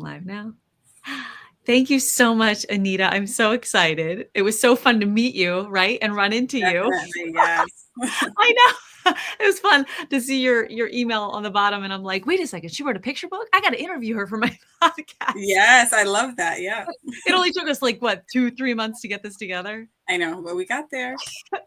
live now. Thank you so much, Anita. I'm so excited. It was so fun to meet you, right? And run into you. Definitely, yes. I know. It was fun to see your email on the bottom. And I'm like, wait a second, she wrote a picture book? I got to interview her for my podcast. Yes, I love that. Yeah. It only took us like, what, 2-3 months to get this together? I know, but we got there.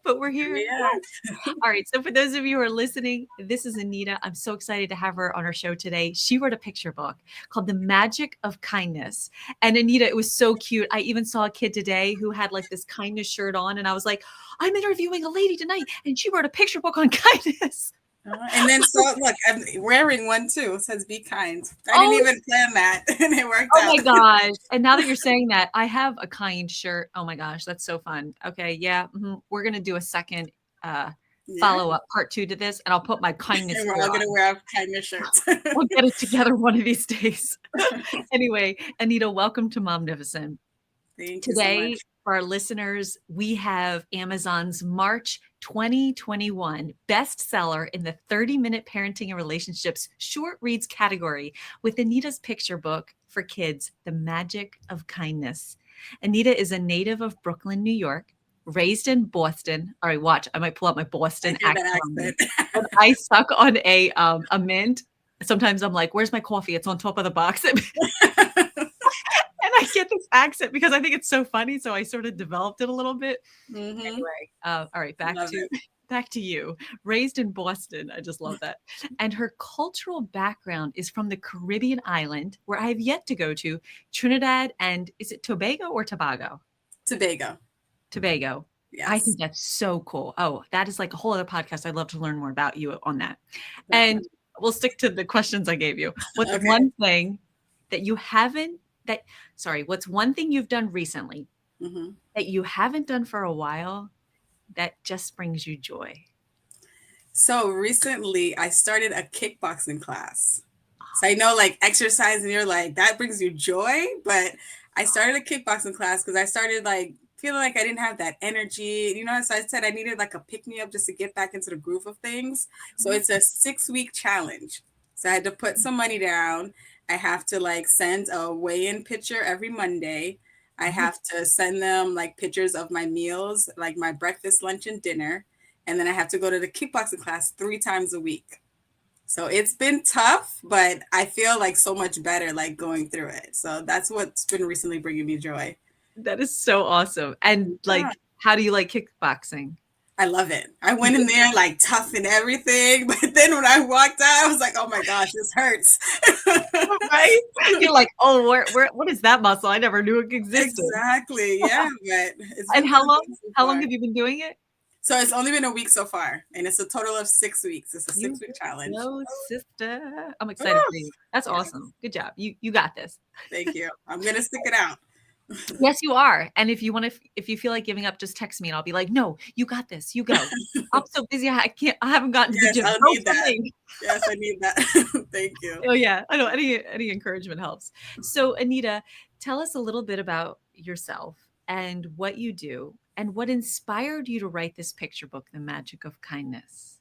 But we're here. We are. Yes. All right. So for those of you who are listening, this is Anita. I'm so excited to have her on our show today. She wrote a picture book called The Magic of Kindness. And Anita, it was so cute. I even saw a kid today who had like this kindness shirt on. And I was like, I'm interviewing a lady tonight and she wrote a picture book on kindness. And then, so look, I'm wearing one too. It says "Be kind." I didn't even plan that, and it worked out. Oh my gosh! And now that you're saying that, I have a kind shirt. Oh my gosh, that's so fun. Okay, yeah, we're gonna do a second follow up part 2 to this, and I'll put my kindness. And we're all gonna wear our kindness shirts. We'll get it together one of these days. Anyway, Anita, welcome to Momnificent. Thank you Today, so much. for our listeners, we have Amazon's March 2021 bestseller in the 30-minute parenting and relationships short reads category with Anita's picture book for kids, The Magic of Kindness. Anita is a native of Brooklyn, New York, raised in Boston. All right, watch. I might pull out my Boston accent. When I suck on a mint, sometimes I'm like, where's my coffee? It's on top of the box. And I get this accent because I think it's so funny. So I sort of developed it a little bit. Anyway, all right, back to you. Raised in Boston. I just love that. And her cultural background is from the Caribbean island where I have yet to go to, Trinidad and is it Tobago or Tobago? Tobago. Yes. I think that's so cool. Oh, that is like a whole other podcast. I'd love to learn more about you on that. And we'll stick to the questions I gave you. What's one thing that you haven't what's one thing you've done recently that you haven't done for a while that just brings you joy? So recently I started a kickboxing class. So I know like exercise and you're like, that brings you joy. But I started a kickboxing class because I started like feeling like I didn't have that energy. You know, so I said I needed like a pick-me-up just to get back into the groove of things. So it's a 6-week challenge. So I had to put some money down. I have to like send a weigh-in picture every Monday. I have to send them like pictures of my meals, like my breakfast, lunch, and dinner. And then I have to go to the kickboxing class 3 times a week. So it's been tough, but I feel like so much better like going through it. So that's what's been recently bringing me joy. That is so awesome. And like, how do you like kickboxing? I love it. I went in there like tough and everything, but then when I walked out, I was like, "Oh my gosh, this hurts!" Right? You're like, "Oh, what is that muscle? I never knew it existed." Exactly. Yeah. But and how long? How long have you been doing it? So it's only been a week so far, and it's a total of 6 weeks. It's a 6-week challenge. No, sister, I'm excited for you. That's awesome. Good job. You got this. Thank you. I'm gonna stick it out. Yes, you are. And if you feel like giving up, just text me and I'll be like, no, you got this. You go. I'm so busy. I haven't gotten to the gym. I need that. Yes, I need that. Thank you. Oh yeah. I know any encouragement helps. So Anita, tell us a little bit about yourself and what you do and what inspired you to write this picture book, The Magic of Kindness.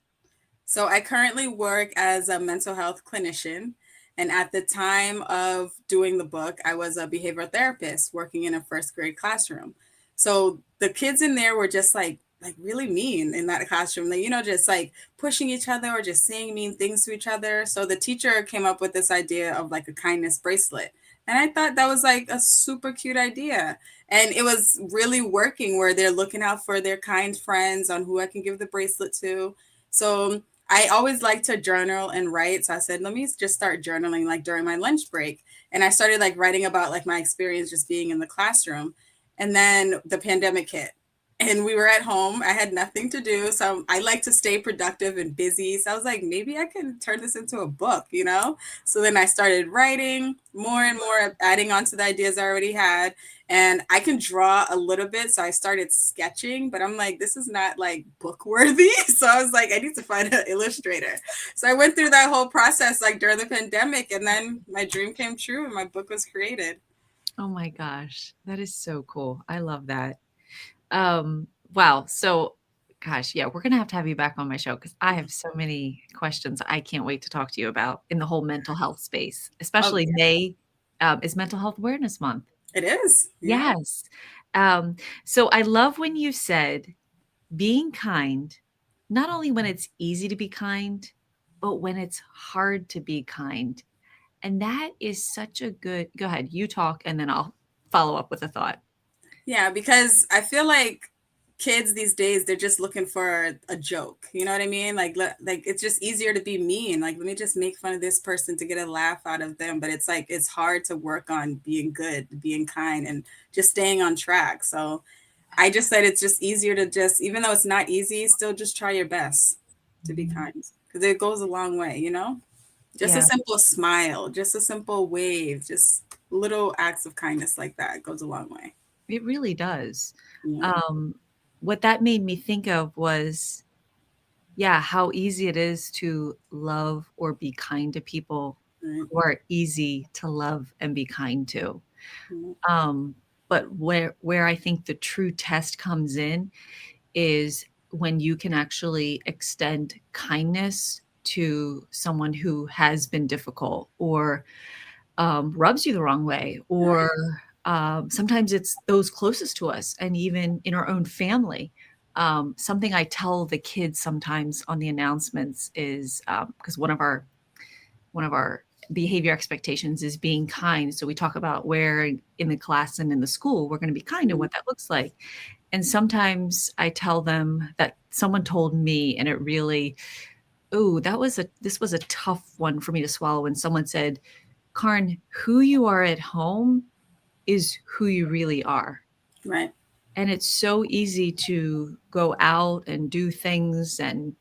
So I currently work as a mental health clinician. And at the time of doing the book, I was a behavioral therapist working in a 1st grade classroom. So the kids in there were just like really mean in that classroom. They, just like pushing each other or just saying mean things to each other. So the teacher came up with this idea of like a kindness bracelet. And I thought that was like a super cute idea. And it was really working where they're looking out for their kind friends on who I can give the bracelet to. So I always like to journal and write. So I said, let me just start journaling like during my lunch break. And I started like writing about like my experience just being in the classroom. And then the pandemic hit and we were at home. I had nothing to do. So I like to stay productive and busy. So I was like, maybe I can turn this into a book, So then I started writing more and more, adding on to the ideas I already had. And I can draw a little bit. So I started sketching, but I'm like, this is not like book worthy. So I was like, I need to find an illustrator. So I went through that whole process like during the pandemic. And then my dream came true and my book was created. Oh my gosh, that is so cool. I love that. Wow. So gosh, yeah, we're going to have you back on my show because I have so many questions I can't wait to talk to you about in the whole mental health space, especially May. is Mental Health Awareness Month. It is. Yeah. Yes. So I love when you said being kind, not only when it's easy to be kind, but when it's hard to be kind. And that is such a good, go ahead, you talk, and then I'll follow up with a thought. Yeah, because I feel like kids these days, they're just looking for a joke. You know what I mean? Like it's just easier to be mean. Like, let me just make fun of this person to get a laugh out of them. But it's like it's hard to work on being good, being kind, and just staying on track. So I just said it's just easier to just, even though it's not easy, still just try your best to be kind, because it goes a long way, you know? Just a Yeah, simple smile, just a simple wave, just little acts of kindness like that goes a long way. it really does. Yeah. Um, what that made me think of was, yeah, how easy it is to love or be kind to people Right. who are easy to love and be kind to. Yeah. Um, but where I think the true test comes in is when you can actually extend kindness to someone who has been difficult or rubs you the wrong way, or Right. sometimes it's those closest to us, and even in our own family. Something I tell the kids sometimes on the announcements is because one of our behavior expectations is being kind. So we talk about where in the class and in the school we're going to be kind and Mhm. what that looks like. And sometimes I tell them that someone told me, and it really, oh, this was a tough one for me to swallow when someone said, Karn, who you are at home is who you really are. Right. And it's so easy to go out and do things and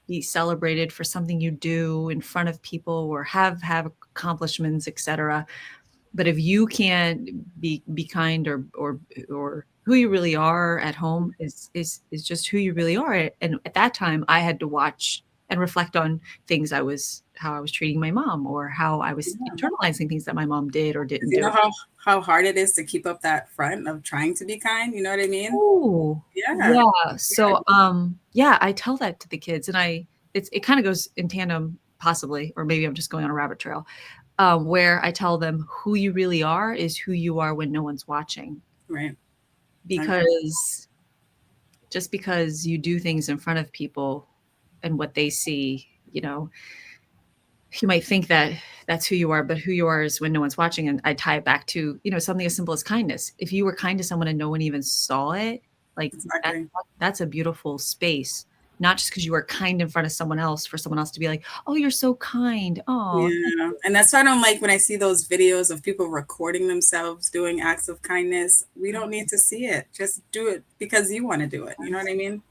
be celebrated for something you do in front of people or have accomplishments, etc. But if you can't be kind, or who you really are at home is just who you really are. And at that time I had to watch and reflect on things how I was treating my mom, or how I was Yeah. internalizing things that my mom did or 'Cause didn't you know do. how hard it is to keep up that front of trying to be kind. You know what I mean? Oh, Yeah. yeah. Yeah. So, yeah, I tell that to the kids, and it kind of goes in tandem, possibly, or maybe I'm just going on a rabbit trail, where I tell them who you really are is who you are when no one's watching. Right. I agree. Because just because you do things in front of people and what they see, you might think that that's who you are, but who you are is when no one's watching. And I tie it back to, something as simple as kindness. If you were kind to someone and no one even saw it, like that, Exactly. that's a beautiful space. Not just because you were kind in front of someone else for someone else to be like, oh, you're so kind. Oh, Yeah. And that's why I don't like when I see those videos of people recording themselves doing acts of kindness. We don't need to see it. Just do it because you want to do it. You know what I mean?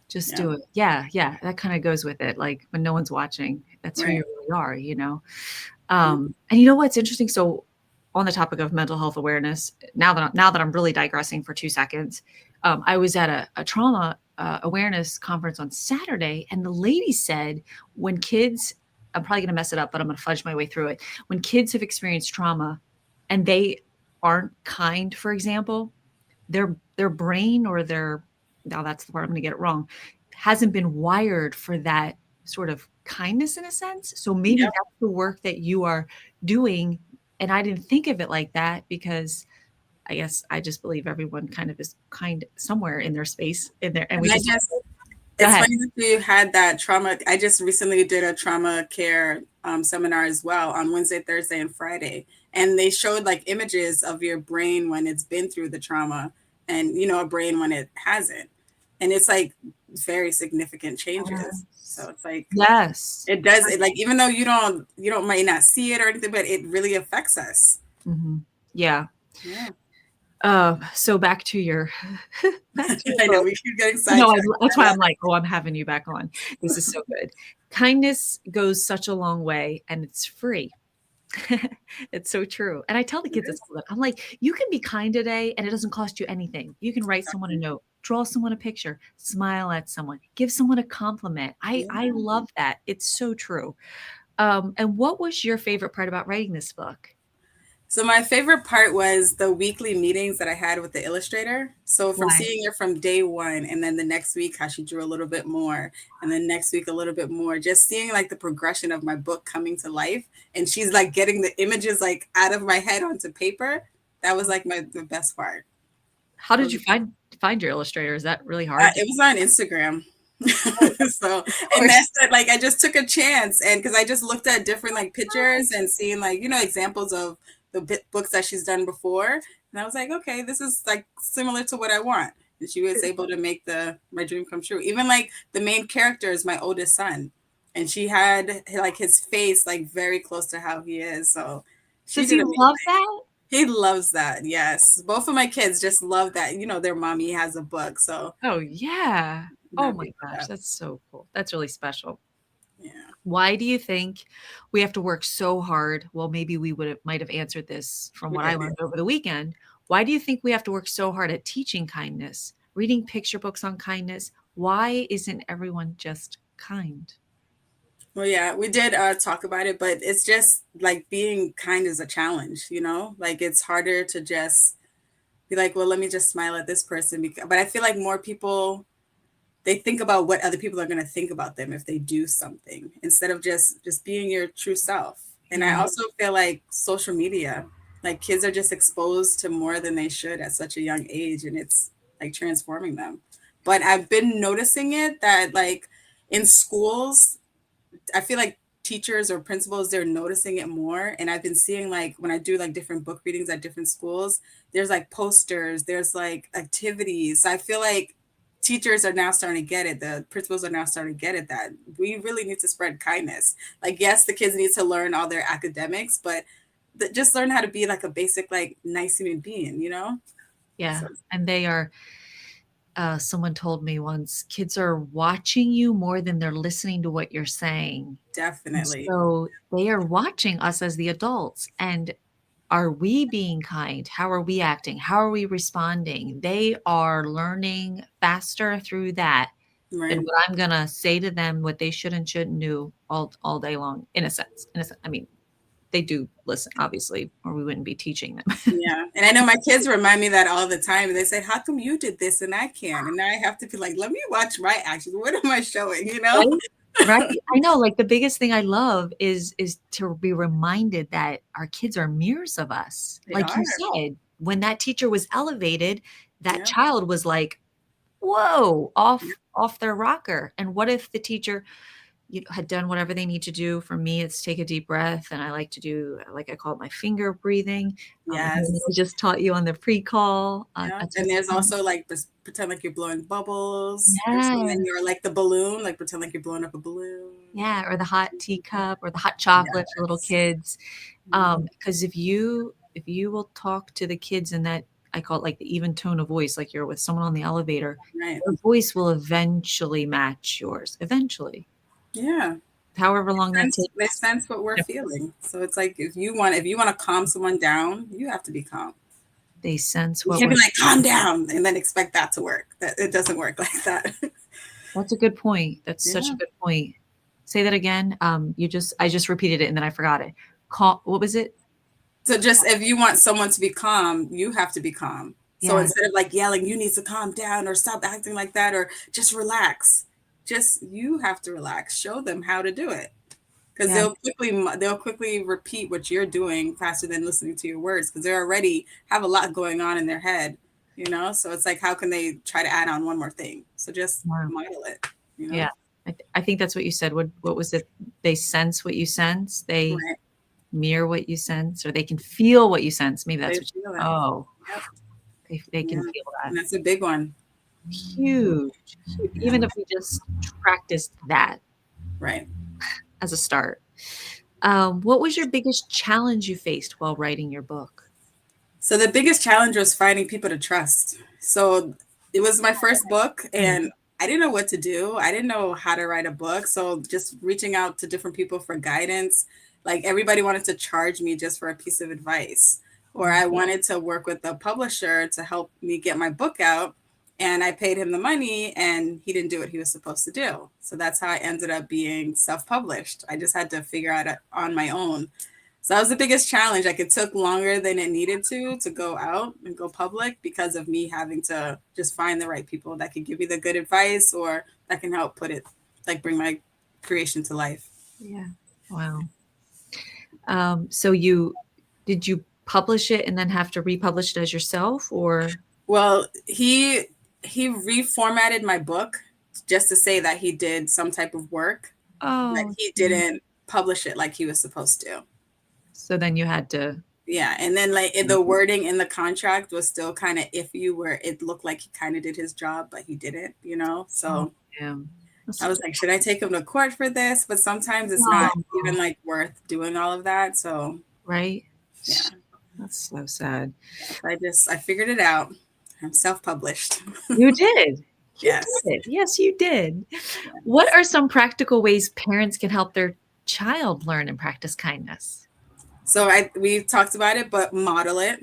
just Yeah. do it. Yeah, yeah. That kind of goes with it. Like when no one's watching, that's who Right. you really are. Yeah. And you know what's interesting? So, on the topic of mental health awareness, now that I'm really digressing for 2 seconds, I was at a trauma awareness conference on Saturday, and the lady said when kids, I'm probably going to mess it up, but I'm going to fudge my way through it. When kids have experienced trauma and they aren't kind, for example, their brain or their now that's the part I'm going to get it wrong, hasn't been wired for that sort of kindness in a sense. So maybe Yep. that's the work that you are doing. And I didn't think of it like that because I guess I just believe everyone kind of is kind somewhere in their space in there. And And we I just just, go it's ahead. funny that you had that trauma. I just recently did a trauma care seminar as well on Wednesday, Thursday, and Friday. And they showed like images of your brain when it's been through the trauma and, a brain when it hasn't. And it's like very significant changes. So it's like, Yes. it does it, like, even though you don't might not see it or anything, but it really affects us. Hmm. Yeah. Yeah. So back to your back to your I know book. we keep getting No, sidetracked. that's why I'm like, oh, I'm having you back on. This is so good. Kindness goes such a long way, and it's free. It's so true. And I tell the It kids at is. school that I'm like, you can be kind today and it doesn't cost you anything. You can write someone a Exactly. note, draw someone a picture, smile at someone, give someone a compliment. I Yeah. love that. It's so true. And what was your favorite part about writing this book? So my favorite part was the weekly meetings that I had with the illustrator. So from Why? seeing her from day one, and then the next week how she drew a little bit more, and then next week a little bit more, just seeing like the progression of my book coming to life, and she's like getting the images like out of my head onto paper. That was like the best part. How did you find your illustrator? Is that really hard? It was on Instagram. Oh, So, of and course. that's it. Like, I just took a chance, and because I just looked at different like pictures and seeing like, examples of the books that she's done before. And I was like, okay, this is like similar to what I want. And she was able to make my dream come true. Even like the main character is my oldest son. And she had like his face like very close to how he is. So she Does did he amazing. love that? He loves that. Yes. Both of my kids just love that, their mommy has a book. So Oh, yeah. I'm Oh happy my about gosh, that. that's so cool. That's really special. Yeah. Why do you think we have to work so hard? Well, maybe we might have answered this from what I learned over the weekend. Why do you think we have to work so hard at teaching kindness, reading picture books on kindness? Why isn't everyone just kind? Well, yeah, we did talk about it, but it's just like being kind is a challenge, Like it's harder to just be like, well, let me just smile at this person. But I feel like more people, they think about what other people are going to think about them if they do something instead of just being your true self. And I Yeah. also feel like social media, like kids are just exposed to more than they should at such a young age, and it's like transforming them. But I've been noticing it that like in schools, I feel like teachers or principals, they're noticing it more. And I've been seeing like when I do like different book readings at different schools, there's like posters, there's like activities. I feel like teachers are now starting to get it. The principals are now starting to get it that we really need to spread kindness. Like, yes, the kids need to learn all their academics, but just learn how to be like a basic, like nice human being. Yeah. So And they are, someone told me once, kids are watching you more than they're listening to what you're saying. And definitely. so they are watching us as the adults. And are we being kind? How are we acting? How are we responding? They are learning faster through that than Right. what I'm gonna say to them, what they should and shouldn't do all day long, in a sense. In a sense. I mean, they do listen, obviously, or we wouldn't be teaching them. Yeah. And I know my kids remind me that all the time. They say, how come you did this and I can't? And now I have to be like, let me watch my actions. What am I showing? Right? Right? I know, like, the biggest thing I love is to be reminded that our kids are mirrors of us. They Like are. you said, when that teacher was elevated, that Yeah. child was like, "Whoa," off their rocker. And what if the teacher, had done whatever they need to do? For me, it's take a deep breath, and I like to do, like I call it, my finger breathing. I Yes. just taught you on the pre-call, Yeah. a And there's technique. also like pretend like you're blowing bubbles or something, Yes. or like the balloon, like pretend like you're blowing up a balloon. Yeah, or the hot teacup or the hot chocolate for little Yes. kids. Mhm. Because if you will talk to the kids in that, I call it like the even tone of voice, like you're with someone on the elevator, Right. their voice will eventually match yours, eventually. Yeah. However long that They takes. sense what we're Yeah. feeling. So it's like if you want to calm someone down, you have to be calm. They sense You what can't we're. be like, calm down, and then expect that to work. That it doesn't work like that. That's a good point. That's such a Yeah. good point. Say that again. I just repeated it and then I forgot it. What was it? So just if you want someone to be calm, you have to be calm. So Yeah, instead of like yelling, you need to calm down or stop acting like that or just relax. Just you have to relax. Show them how to do it. Because yeah, they'll quickly repeat what you're doing faster than listening to your words because they already have a lot going on in their head. So it's like how can they try to add on one more thing? So just wow, model it. yeah. I think that's what you said. What was it? They sense what you sense. They Right. mirror what you sense, or they can feel what you sense. Maybe that's They what you. feel it. Oh, Yep. they Yeah. can feel that. And that's a big one. Huge, huge. Yeah. Even if we just practiced that Right. as a start. What was your biggest challenge you faced while writing your book? So the biggest challenge was finding people to trust. So it was my first book Mm. and I didn't know what to do. I didn't know how to write a book. So just reaching out to different people for guidance. Like everybody wanted to charge me just for a piece of advice. Or Mm. I wanted to work with a publisher to help me get my book out. And I paid him the money and he didn't do what he was supposed to do. So that's how I ended up being self published. I just had to figure out it on my own. So that was the biggest challenge. Like it took longer than it needed to go out and go public because of me having to just find the right people that can give me the good advice or that can help put it, like bring my creation to life. Yeah. Wow. So did you publish it and then have to republish it as yourself, or? Well, he reformatted my book just to say that he did some type of work, but Oh, he didn't publish it like he was supposed to. so then you had to. Yeah, and then like the wording in the contract was still kind of iffy, where it looked like he kind of did his job, but he didn't, you know. Oh, So yeah. I was like, should I take him to court for this? But sometimes it's not Oh, even like worth doing all of that. So right. yeah, That's so sad. I figured it out. I'm self-published. You did. You Yes. did. Yes, you did. What are some practical ways parents can help their child learn and practice kindness? So we talked about it, but model it.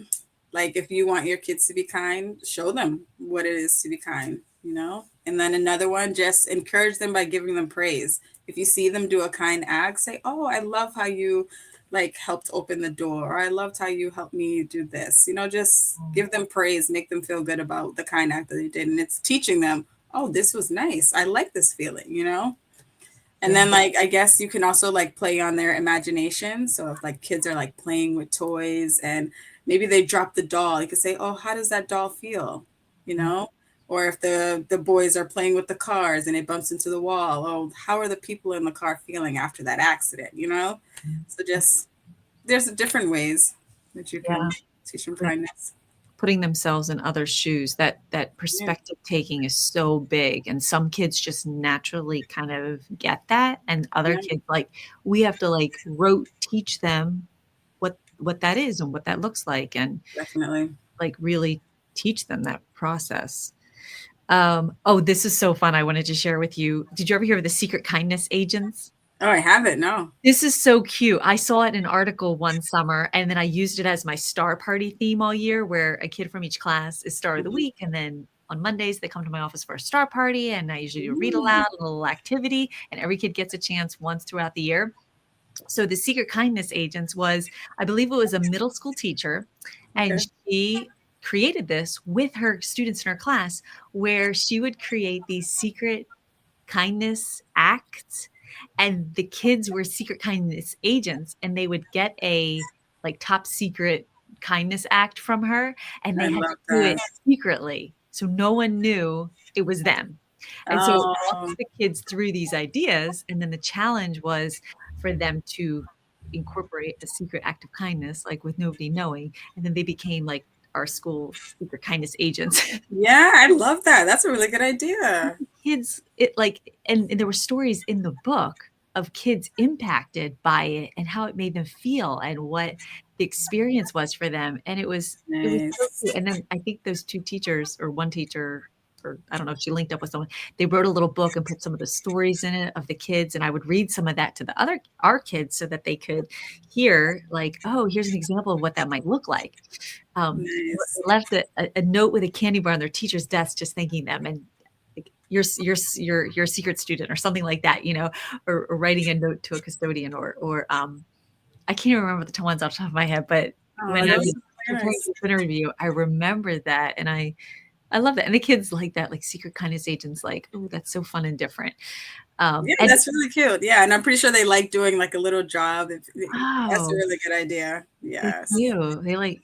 Like if you want your kids to be kind, show them what it is to be kind, you know? And then another one, just encourage them by giving them praise. If you see them do a kind act, say, "Oh, I love how you like helped open the door," or "I loved how you helped me do this." You know, just give them praise, make them feel good about the kind act that they did. And it's teaching them, "Oh, this was nice. I like this feeling," you know? And Yeah. then like I guess you can also like play on their imagination. So if like kids are like playing with toys and maybe they drop the doll, you could say, "Oh, how does that doll feel?" You know? Or if the boys are playing with the cars and it bumps into the wall, "Oh, how are the people in the car feeling after that accident?" You know? So just there's different ways that you Yeah. can teach them kindness. Putting themselves in other shoes, that Yeah. perspective taking is so big, and some kids just naturally kind of get that, and other Yeah, kids, like, we have to, like, rote teach them what that is and what that looks like, and, definitely. like, really teach them that process. Oh, this is so fun, I wanted to share with you. Did you ever hear of the secret kindness agents? Oh, I haven't. No. This is so cute. I saw it in an article one summer, and then I used it as my star party theme all year, where a kid from each class is star of the Mhm. week, and then on Mondays, they come to my office for a star party, and I usually do a read Mm, aloud, a little activity, and every kid gets a chance once throughout the year. So the secret kindness agents was, I believe it was a middle school teacher, and okay. she created this with her students in her class, where she would create these secret kindness acts, and the kids were secret kindness agents, and they would get a like top secret kindness act from her, and I they had to love do it that. secretly so no one knew it was them. And so it walks Oh, the kids through these ideas, and then the challenge was for them to incorporate a secret act of kindness, like with nobody knowing, and then they became like our school secret kindness agents. yeah, I love that. That's a really good idea. Kids, it like, and there were stories in the book of kids impacted by it and how it made them feel and what the experience was for them, and it was so Nice. cute. And then I think those 2 teachers, or 1 teacher, or I don't know if she linked up with someone, they wrote a little book and put some of the stories in it of the kids, and I would read some of that to the other our kids so that they could hear like, "Oh, here's an example of what that might look like." Nice. Left a note with a candy bar on their teacher's desk just thanking them, and like, "You're a secret student," or something like that, or writing a note to a custodian, or I can't even remember the ones off the top of my head, but when Oh, I those was are really preparing nice. this interview, I remember that, and I love that, and the kids like that, like secret kindness agents, like, "Oh, that's so fun and different." Yeah, And that's really cute. Yeah, and I'm pretty sure they like doing like a little job. That's a oh, really good idea. they Yes. do. They like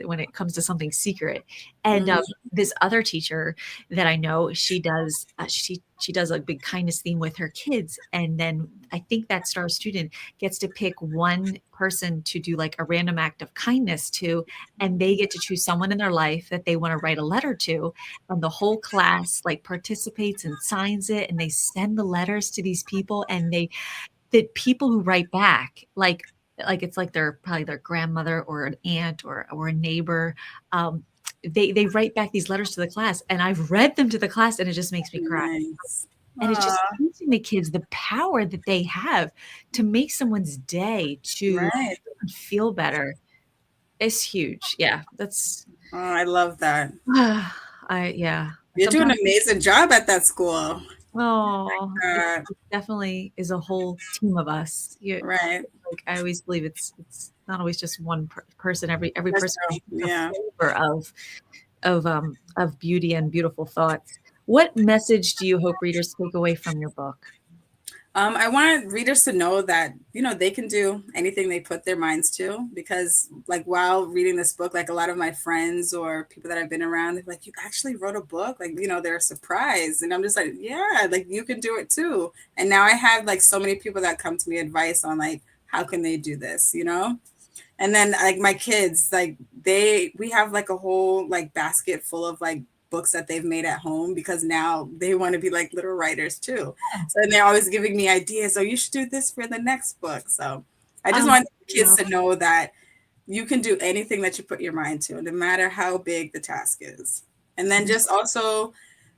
when it comes to something secret. And, Mhm. this other teacher that I know, she does a big kindness theme with her kids, and then I think that star student gets to pick one person to do, like, a random act of kindness to, and they get to choose someone in their life that they wanna write a letter to, and the whole class, like, participates and signs it, and they send the letters to these people, and the people who write back, like it's like their probably their grandmother or an aunt or a neighbor, they write back these letters to the class, and I've read them to the class, and it just makes me cry. Nice. And it's just Aw, teaching the kids the power that they have to make someone's day, to right. feel better. It's huge. Yeah, that's Oh, I love that. yeah. You're doing Sometimes an amazing job at that school. oh, it Uh, definitely is a whole team of us. right. Like I always believe it's not always just one person. Every That's person true. has a Yeah. flavor of beauty and beautiful thoughts. What message do you hope readers take away from your book? I want readers to know that, they can do anything they put their minds to, because like while reading this book, like a lot of my friends or people that I've been around, they're like, you actually wrote a book? Like, they're surprised. And I'm just like, yeah, like you can do it too. And now I have like so many people that come to me advice on like, how can they do this? And then like my kids, like we have like a whole like basket full of like books that they've made at home, because now they want to be like little writers too. So and they're always giving me ideas. Oh, you should do this for the next book. So I just Um, want kids to know that you can do anything that you put your mind to, no matter how big the task is. And then just also,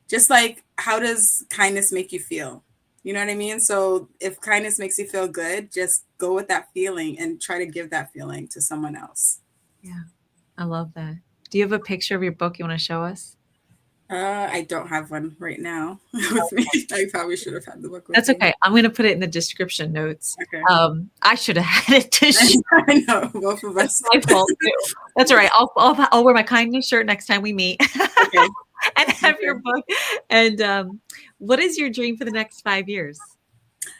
just like, how does kindness make you feel? You know what I mean? So if kindness makes you feel good, just go with that feeling and try to give that feeling to someone else. yeah, I love that. Do you have a picture of your book you want to show us? I don't have one right now with me. I probably should have had the book with That's me. okay. I'm going to put it in the description notes. Okay. I should have had it to show. I know, both of It's us. my fault too. That's all right. I'll wear my kindness shirt next time we meet Okay. and have Okay. your book. And what is your dream for the next 5 years?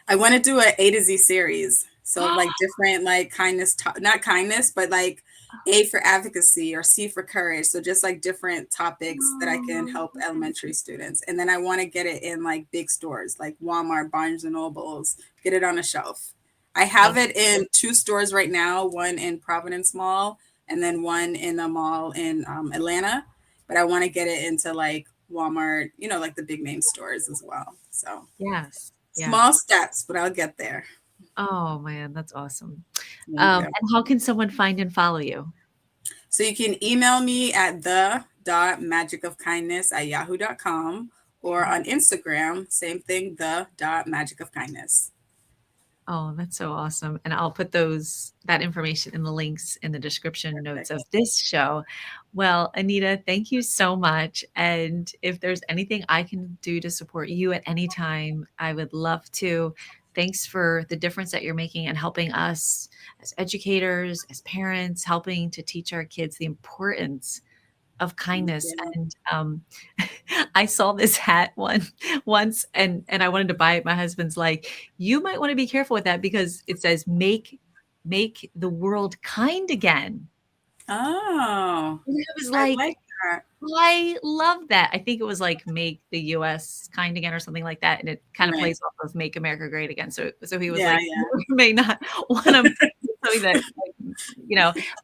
I want to do an A to Z series. So like different like kindness, not kindness, but like A for advocacy or C for courage. So just like different topics that I can help elementary students. And then I want to get it in like big stores like Walmart, Barnes and Nobles, get it on a shelf. I have it in 2 stores right now, one in Providence Mall and then one in a mall in Atlanta. But I want to get it into like Walmart, like the big name stores as well. So Yes. Yeah. small steps, but I'll get there. Oh man, that's awesome. Thank you. And how can someone find and follow you? So you can email me at the.magicofkindness@yahoo.com, or on Instagram, same thing, the.magicofkindness. Oh, that's so awesome. And I'll put that information in the links in the description notes of Perfect. this show. Well, Anita, thank you so much. And if there's anything I can do to support you at any time, I would love to. Thanks for the difference that you're making and helping us as educators, as parents, helping to teach our kids the importance of Thank kindness. you. And I saw this hat once and I wanted to buy it. My husband's like, you might want to be careful with that because it says make the world kind again. Oh, And I was I like, like that. I love that. I think it was like make the US kind again or something like that. And it kind of Right. plays off of make America great again. So he was Yeah, like, yeah. you may not want to something that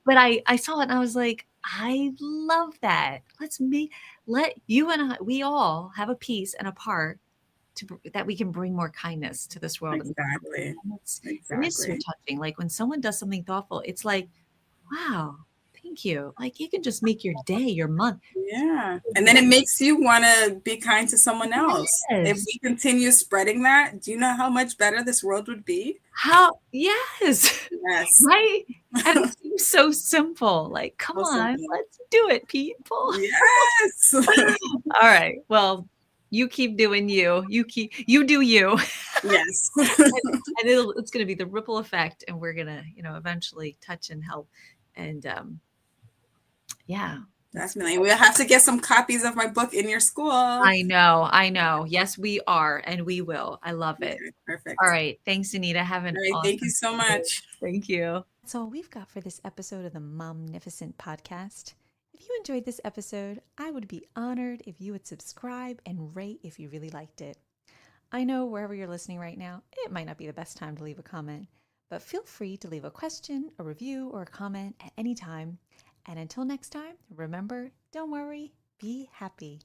but I saw it and I was like, I love that. Let you and we all have a piece and a part that we can bring more kindness to this world. Exactly. And it is so Exactly. touching. Like when someone does something thoughtful, it's like, wow, thank you. Like you can just make your day, your month. Yeah. And then it makes you want to be kind to someone else. If Yes. we continue spreading that, do you know how much better this world would be? Yes. Yes. Right? And it seems so simple. Like, come So on, simple. let's do it, people. Yes. All right. Well, you keep doing you. You do you. Yes. And it's gonna be the ripple effect, and we're gonna, eventually touch and help. And yeah, that's Definitely. We'll have to get some copies of my book in your school. Okay, I know, I know. Yes, we are, and we will. I love it. All perfect. right. Thanks, Anita. Have an All right. Thank you awesome so day. much. Thank you. That's all we've got for this episode of the Momnificent Podcast. If you enjoyed this episode, I would be honored if you would subscribe and rate if you really liked it. I know wherever you're listening right now, it might not be the best time to leave a comment, but feel free to leave a question, a review, or a comment at any time. And until next time, remember, don't worry, be happy.